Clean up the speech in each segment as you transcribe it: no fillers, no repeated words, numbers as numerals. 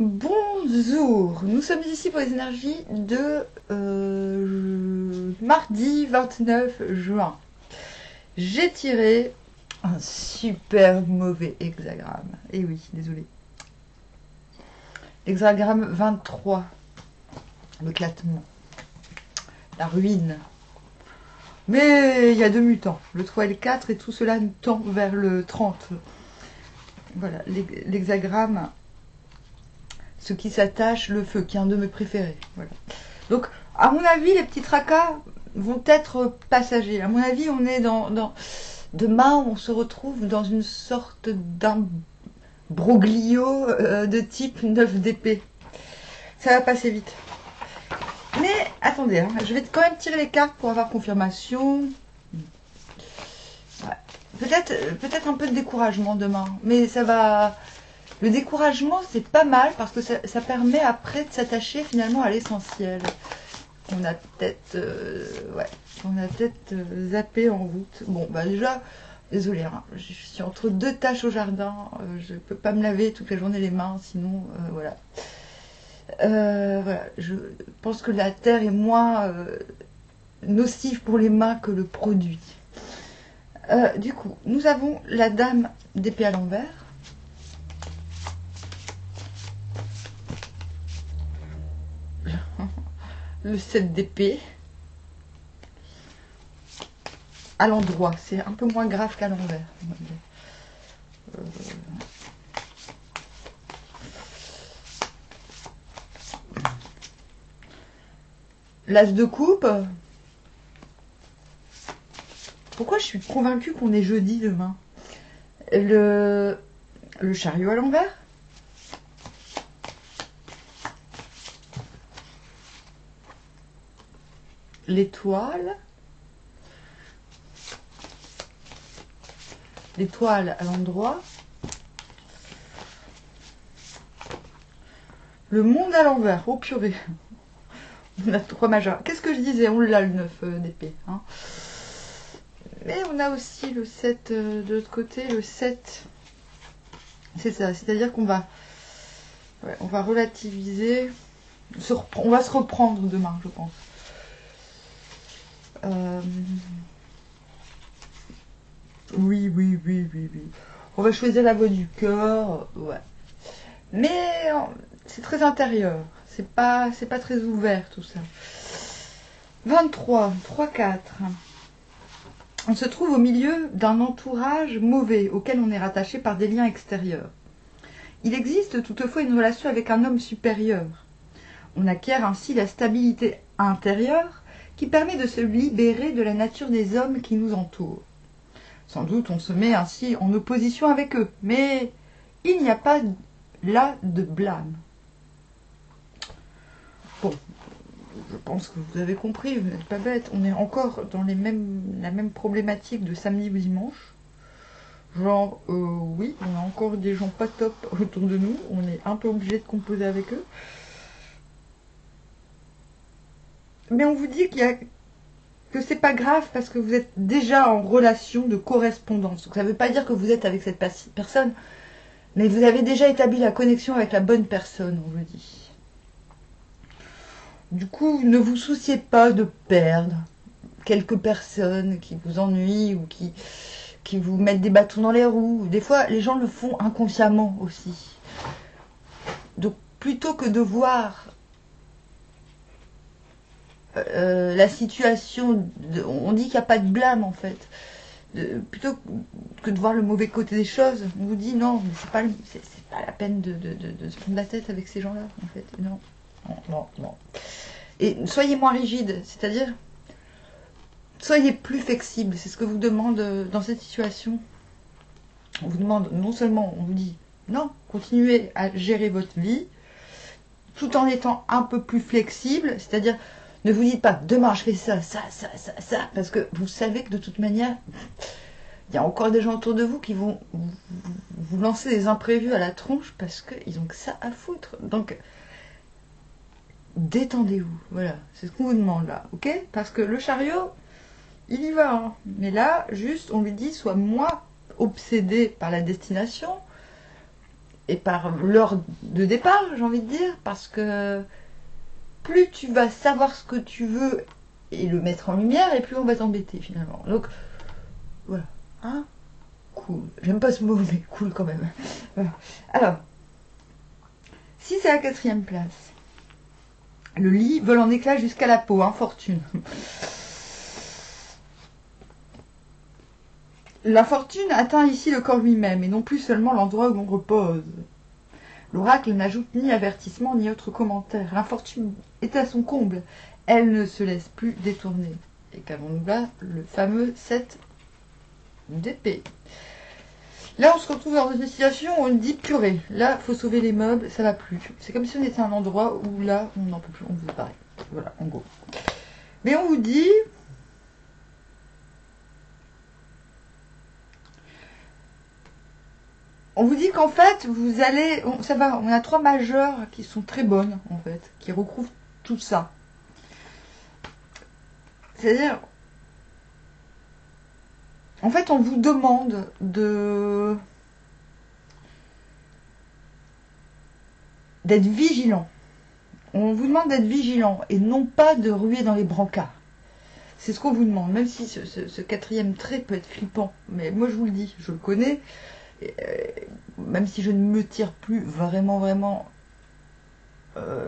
Bonjour, nous sommes ici pour les énergies de mardi 29 juin. J'ai tiré un super mauvais hexagramme. Et oui, désolé. Hexagramme 23, l'éclatement, la ruine. Mais il y a deux mutants, le 3 et le 4, et tout cela nous tend vers le 30. Voilà, l'hexagramme, ce qui s'attache, le feu, qui est un de mes préférés. Voilà. Donc, à mon avis, les petits tracas vont être passagers. À mon avis, on est demain, on se retrouve dans une sorte d'un broglio de type 9 d'épée. Ça va passer vite. Mais attendez, hein, je vais quand même tirer les cartes pour avoir confirmation. Ouais. Peut-être un peu de découragement demain, mais ça va. Le découragement, c'est pas mal parce que ça permet après de s'attacher finalement à l'essentiel. On a peut-être zappé en route. Bon, bah déjà, désolé, hein, je suis entre deux tâches au jardin. Je peux pas me laver toute la journée les mains, sinon, voilà. Voilà, je pense que la terre est moins nocive pour les mains que le produit. Du coup, nous avons la dame d'épée à l'envers. Le 7 d'épée. À l'endroit, c'est un peu moins grave qu'à l'envers. L'as de coupe. Pourquoi je suis convaincue qu'on est jeudi demain? Le chariot à l'envers. L'étoile. L'étoile à l'endroit. Le monde à l'envers. Oh purée. On a trois majeurs. Qu'est-ce que je disais? On l'a le 9 d'épée. Hein. Mais on a aussi le 7 de l'autre côté. Le 7. C'est ça. C'est-à-dire qu'on va, on va relativiser. On va se reprendre demain, je pense. Oui. On va choisir la voie du cœur. Ouais. Mais c'est très intérieur. C'est pas très ouvert tout ça. 23, 3, 4. On se trouve au milieu d'un entourage mauvais auquel on est rattaché par des liens extérieurs. Il existe toutefois une relation avec un homme supérieur. On acquiert ainsi la stabilité intérieure qui permet de se libérer de la nature des hommes qui nous entourent. Sans doute on se met ainsi en opposition avec eux, mais il n'y a pas là de blâme. Bon, je pense que vous avez compris, vous n'êtes pas bête. On est encore dans la même problématique de samedi ou dimanche. Genre, oui, on a encore des gens pas top autour de nous. On est un peu obligé de composer avec eux. Mais on vous dit que c'est pas grave parce que vous êtes déjà en relation de correspondance. Donc ça ne veut pas dire que vous êtes avec cette personne, mais vous avez déjà établi la connexion avec la bonne personne, on vous dit. Du coup, ne vous souciez pas de perdre quelques personnes qui vous ennuient ou qui vous mettent des bâtons dans les roues. Des fois, les gens le font inconsciemment aussi. Donc, plutôt que de voir la situation, on dit qu'il n'y a pas de blâme en fait. Plutôt que de voir le mauvais côté des choses, on vous dit non, mais c'est pas la peine de se prendre la tête avec ces gens-là en fait. Non. Et soyez moins rigide, c'est-à-dire soyez plus flexible, c'est ce que vous demande dans cette situation. On vous demande non seulement, on vous dit non, continuez à gérer votre vie, tout en étant un peu plus flexible, c'est-à-dire ne vous dites pas demain je fais ça, parce que vous savez que de toute manière, il y a encore des gens autour de vous qui vont vous lancer des imprévus à la tronche parce qu'ils ont que ça à foutre. Donc, détendez-vous, voilà, c'est ce qu'on vous demande là, ok? Parce que le chariot, il y va, hein. Mais là, juste, on lui dit, sois moins obsédé par la destination et par l'heure de départ, j'ai envie de dire, parce que plus tu vas savoir ce que tu veux et le mettre en lumière, et plus on va t'embêter finalement. Donc, voilà. Hein, cool. J'aime pas ce mot, mais cool quand même. Voilà. Alors, si c'est la 4e place, le lit vole en éclats jusqu'à la peau, hein, fortune. La fortune atteint ici le corps lui-même, et non plus seulement l'endroit où l'on repose. L'oracle n'ajoute ni avertissement ni autre commentaire. L'infortune est à son comble. Elle ne se laisse plus détourner. Et qu'avons-nous là? Le fameux 7 d'épée. Là, on se retrouve dans une situation où on dit purée. Là, il faut sauver les meubles, ça va plus. C'est comme si on était à un endroit où là, on n'en peut plus, on vous paraît. Voilà, en gros. Mais on vous dit... On vous dit qu'en fait, vous allez... ça va, on a 3 majeures qui sont très bonnes, en fait, qui recouvrent tout ça. C'est-à-dire... En fait, on vous demande d'être vigilant. On vous demande d'être vigilant et non pas de ruer dans les brancards. C'est ce qu'on vous demande, même si ce 4e trait peut être flippant. Mais moi, je vous le dis, je le connais. Même si je ne me tire plus vraiment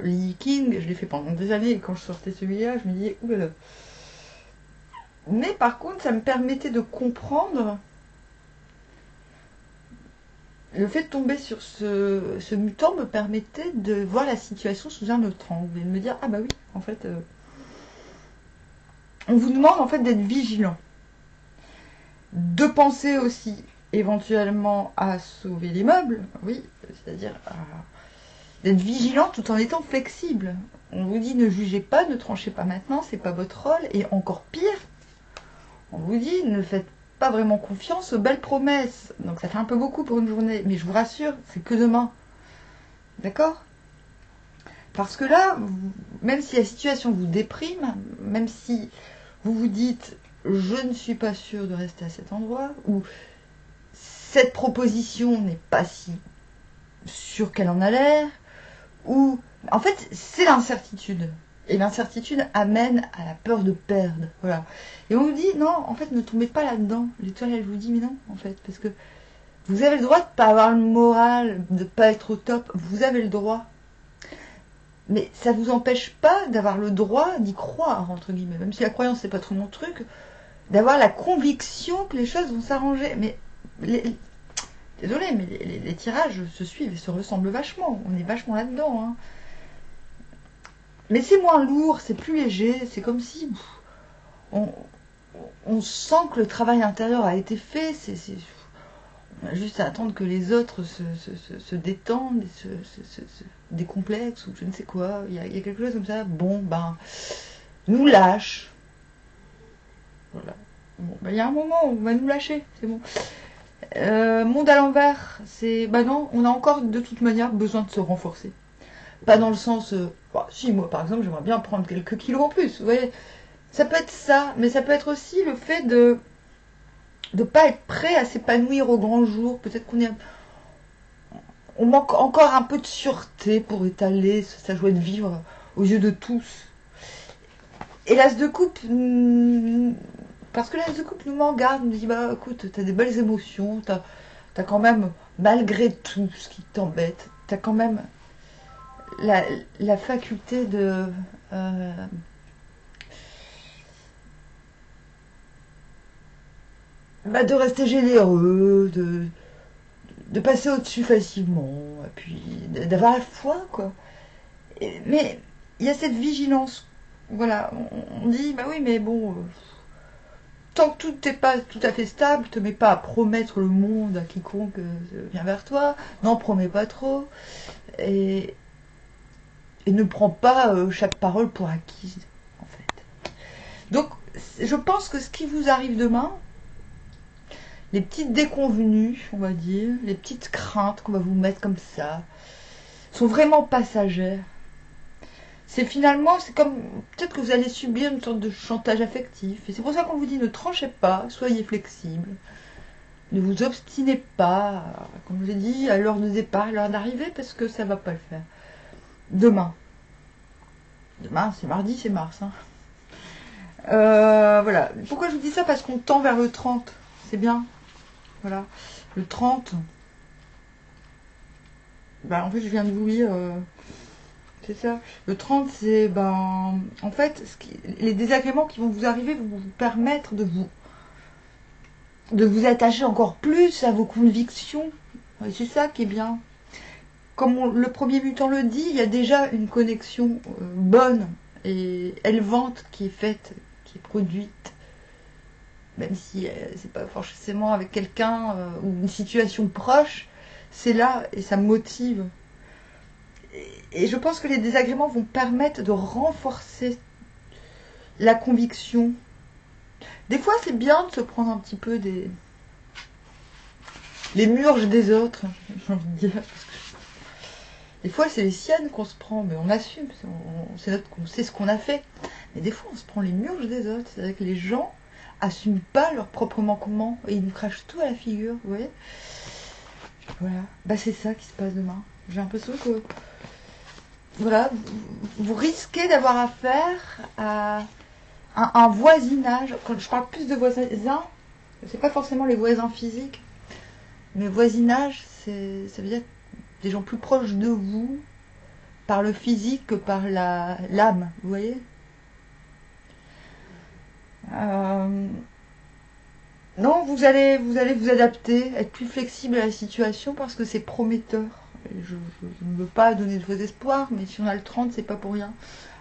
Lee King, je l'ai fait pendant des années, et quand je sortais celui-là, je me disais, oulala. Mais par contre, ça me permettait de comprendre le fait de tomber sur ce mutant me permettait de voir la situation sous un autre angle et de me dire, ah bah oui, en fait, on vous demande en fait d'être vigilant, de penser aussi éventuellement à sauver l'immeuble, oui, c'est-à-dire d'être vigilant tout en étant flexible. On vous dit ne jugez pas, ne tranchez pas maintenant, c'est pas votre rôle, et encore pire, on vous dit ne faites pas vraiment confiance aux belles promesses. Donc ça fait un peu beaucoup pour une journée, mais je vous rassure, c'est que demain. D'accord? Parce que là, même si la situation vous déprime, même si vous vous dites je ne suis pas sûre de rester à cet endroit, ou cette proposition n'est pas si sûre qu'elle en a l'air, ou en fait c'est l'incertitude. Et l'incertitude amène à la peur de perdre. Voilà. Et on vous dit, non, en fait, ne tombez pas là-dedans. L'étoile, elle vous dit, mais non, en fait. Parce que vous avez le droit de ne pas avoir le moral, de ne pas être au top. Vous avez le droit. Mais ça ne vous empêche pas d'avoir le droit d'y croire, entre guillemets. Même si la croyance, c'est pas trop mon truc. D'avoir la conviction que les choses vont s'arranger. Mais, désolé, mais les tirages se suivent et se ressemblent vachement. On est vachement là-dedans, hein. Mais c'est moins lourd, c'est plus léger, c'est comme si on sent que le travail intérieur a été fait, on a juste à attendre que les autres se détendent, se décomplexent ou je ne sais quoi, il y a quelque chose comme ça, bon, ben, nous lâche. Voilà. Bon, ben, il y a un moment où on va nous lâcher, c'est bon. Monde à l'envers, c'est, ben non, on a encore de toute manière besoin de se renforcer. Pas dans le sens... bah, si, moi, par exemple, j'aimerais bien prendre quelques kilos en plus. Vous voyez, ça peut être ça, mais ça peut être aussi le fait de ne pas être prêt à s'épanouir au grand jour. Peut-être on manque encore un peu de sûreté pour étaler sa joie de vivre aux yeux de tous. Et l'as de coupe... parce que l'as de coupe nous m'en garde, nous dit, bah écoute, t'as des belles émotions, t'as quand même, malgré tout ce qui t'embête, t'as quand même... La faculté de rester généreux, de passer au-dessus facilement, et puis d'avoir la foi, quoi. Mais il y a cette vigilance. Voilà, on dit, bah oui, mais bon, tant que tout n'est pas tout à fait stable, te mets pas à promettre le monde à quiconque vient vers toi, n'en promets pas trop, et ne prends pas chaque parole pour acquise, en fait. Donc, je pense que ce qui vous arrive demain, les petites déconvenues, on va dire, les petites craintes qu'on va vous mettre comme ça, sont vraiment passagères. C'est finalement, c'est comme, peut-être que vous allez subir une sorte de chantage affectif. Et c'est pour ça qu'on vous dit, ne tranchez pas, soyez flexible. Ne vous obstinez pas, comme j'ai dit, à l'heure de départ, à l'heure d'arrivée, parce que ça ne va pas le faire. Demain. Demain, c'est mardi, c'est mars. Hein. Voilà. Pourquoi je vous dis ça? Parce qu'on tend vers le 30. C'est bien. Voilà. Le 30. Bah, en fait, je viens de vous lire. C'est ça. Le 30, c'est... en fait, les désagréments qui vont vous arriver vont vous permettre de vous attacher encore plus à vos convictions. Et c'est ça qui est bien. Comme le premier mutant le dit, il y a déjà une connexion bonne et élevante qui est faite, qui est produite. Même si c'est pas forcément avec quelqu'un ou une situation proche, c'est là et ça me motive. Et je pense que les désagréments vont permettre de renforcer la conviction. Des fois, c'est bien de se prendre un petit peu les murges des autres, j'ai envie de dire. Parce que des fois, c'est les siennes qu'on se prend, mais on assume. On sait ce qu'on a fait. Mais des fois, on se prend les murges des autres. C'est-à-dire que les gens assument pas leur propre manquement et ils nous crachent tout à la figure, vous voyez. Voilà. Bah, c'est ça qui se passe demain. J'ai l'impression que voilà, vous risquez d'avoir affaire à un voisinage. Quand je parle plus de voisins, c'est pas forcément les voisins physiques, mais voisinage, ça veut dire des gens plus proches de vous par le physique que par l'âme, vous voyez. Non, vous allez vous adapter, être plus flexible à la situation parce que c'est prometteur. Et je ne veux pas donner de faux espoirs, mais si on a le 30, c'est pas pour rien.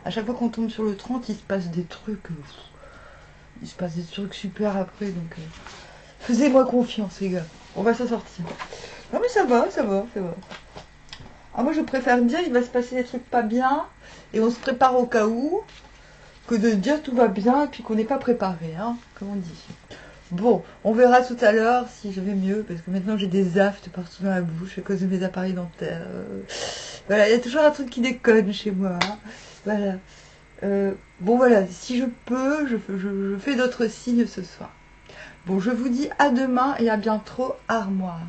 À chaque fois qu'on tombe sur le 30, il se passe des trucs. Il se passe des trucs super après, donc faites-moi confiance, les gars. On va s'en sortir. Non mais ça va. Ah, moi je préfère dire il va se passer des trucs pas bien et on se prépare au cas où que de dire tout va bien et puis qu'on n'est pas préparé, hein, comme on dit. Bon, on verra tout à l'heure si je vais mieux, parce que maintenant j'ai des aftes partout dans la bouche à cause de mes appareils dentaires. Voilà, il y a toujours un truc qui déconne chez moi. Hein. Voilà. Bon voilà, si je peux, je fais d'autres signes ce soir. Bon, je vous dis à demain et à bientôt, Armoire.